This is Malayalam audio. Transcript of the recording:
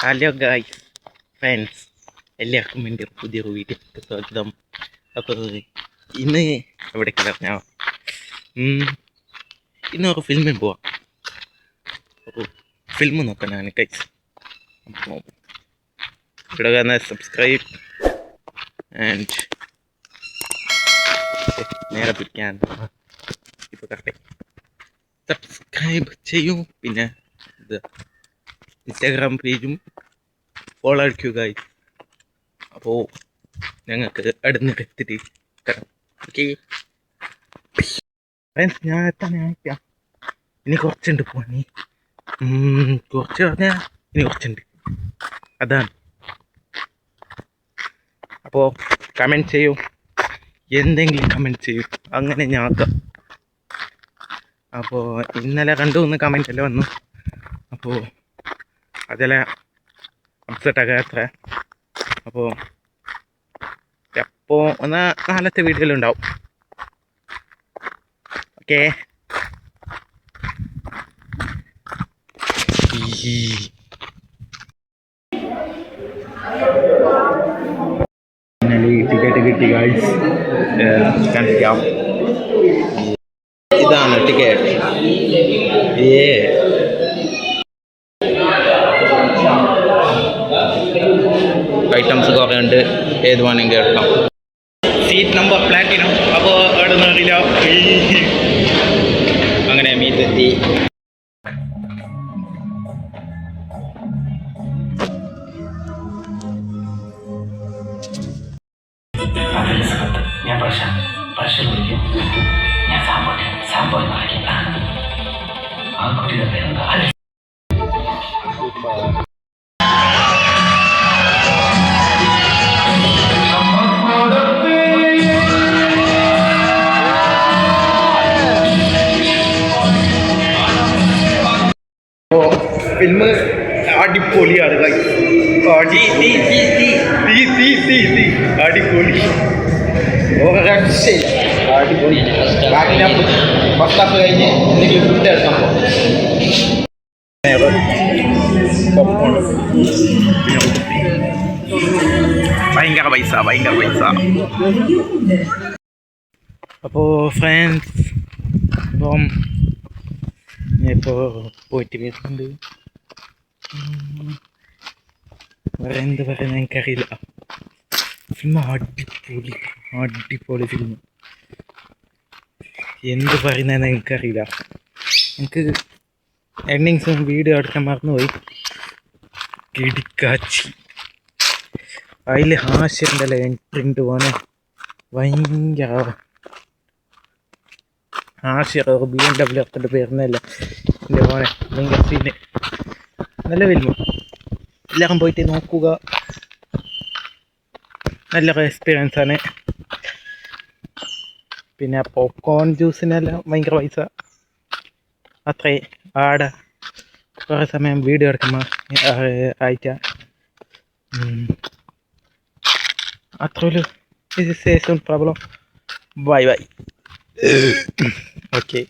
ഹലോ ഗായ്സ് ഫ്രണ്ട്സ്, എല്ലാവർക്കും എൻ്റെ പുതിയൊരു വീഡിയോക്ക് സ്വാഗതം. അപ്പോൾ ഇന്ന് എവിടേക്ക് പറഞ്ഞാൽ ഇന്ന് ഒരു ഫിലിമിൽ പോവാം. ഒരു ഫിലിം നോക്കാനാണ് ഗൈസ്. അപ്പോൾ ഇവിടെ വന്ന് സബ്സ്ക്രൈബ് ആൻഡ് നേരെ പിടിക്കാൻ ഇപ്പോൾ കറക്റ്റ് സബ്സ്ക്രൈബ് ചെയ്യൂ. പിന്നെ ഇത് ഇൻസ്റ്റാഗ്രാം പേജും ഫോളോ അടിക്കുക ഗൈസ്. അപ്പോൾ ഞങ്ങൾക്ക് അടുന്ന് എത്തിയിട്ട് തരാം. ഓക്കെ ഫ്രണ്ട്സ്, ഞാൻ എത്താനായിട്ടാ. ഇനി കുറച്ചുണ്ട് പോവാൻ. കുറച്ച് പറഞ്ഞാൽ ഇനി കുറച്ചുണ്ട്, അതാണ്. അപ്പോൾ കമൻറ്റ് ചെയ്യൂ, എന്തെങ്കിലും കമൻറ്റ് ചെയ്യൂ, അങ്ങനെ ഞാൻ ആക്കാം. അപ്പോൾ ഇന്നലെ 2-3 കമൻറ്റ് എല്ലാം വന്നു. അപ്പോൾ അതെല്ലാം അപ്സെറ്റാകാൻ അത്ര. അപ്പോൾ നാളത്തെ വീഡിയോയിലുണ്ടാവും. ഓക്കെ, ടിക്കറ്റ് കിട്ടി ഗൈസ്. കാണിക്കാം, ഇതാണ് ടിക്കറ്റ്. ഐറ്റംസ് കുറേ ഉണ്ട്, ഏത് വേണമെങ്കിൽ എടുക്കാം. Seat number platinum. അപ്പോൾ അവിടെ നിന്നില്ല, അങ്ങനെ മീതെത്തി. ഞാൻ പ്രഷർ വിളിക്കും. ഞാൻ സാമ്പാർ പറയും. ആ കുട്ടിയുടെ പേരെന്താ? ഫിലിം അടിപൊളിയാണ് ഗൈസ്. അടിപൊളി, അടിപൊളി. ഫസ്റ്റ് ഹാഫ് കഴിഞ്ഞ് എന്തെങ്കിലും ഫുഡ് എടുക്കാൻ പോകും. ഭയങ്കര പൈസ. അപ്പോൾ ഫ്രണ്ട്സ്, ഇപ്പം ഞാനിപ്പോൾ പോയിട്ട് വരുന്നുണ്ട്. വേറെ എന്ത് പറയുന്നത് എനിക്കറിയില്ല. ഫിലിം അടിപൊളി ഫിലിം. എന്ത് പറയുന്നതെന്ന് എനിക്കറിയില്ല. എനിക്ക് എൻഡിങ്സും വീഡിയോ എടുക്കാൻ മറന്നുപോയി. കിടിക്കാച്ചി. അതിൽ ഹാസ്യണ്ടല്ലേ പ്രിൻ്റ് പോനെ, ഭയങ്കര ഹാസ്യ. BMW എടുത്തിട്ട് പേരുന്നല്ല എൻ്റെ പോനെ, ഭയങ്കര സീന്. നല്ല ഫിലിം, എല്ലാവരും പോയിട്ട് നോക്കുക. നല്ല എക്സ്പീരിയൻസ് ആണ്. പിന്നെ പോപ്കോൺ ജ്യൂസിനെല്ലാം ഭയങ്കര പൈസ. അത്രേ. ആടെ കുറേ സമയം വീഡിയോ എടുക്കുമ്പോൾ ആഴ്ച അത്രയുള്ളൂ. ഇത് സേസ് പ്രോബ്ലം. ബൈ. ഓക്കെ.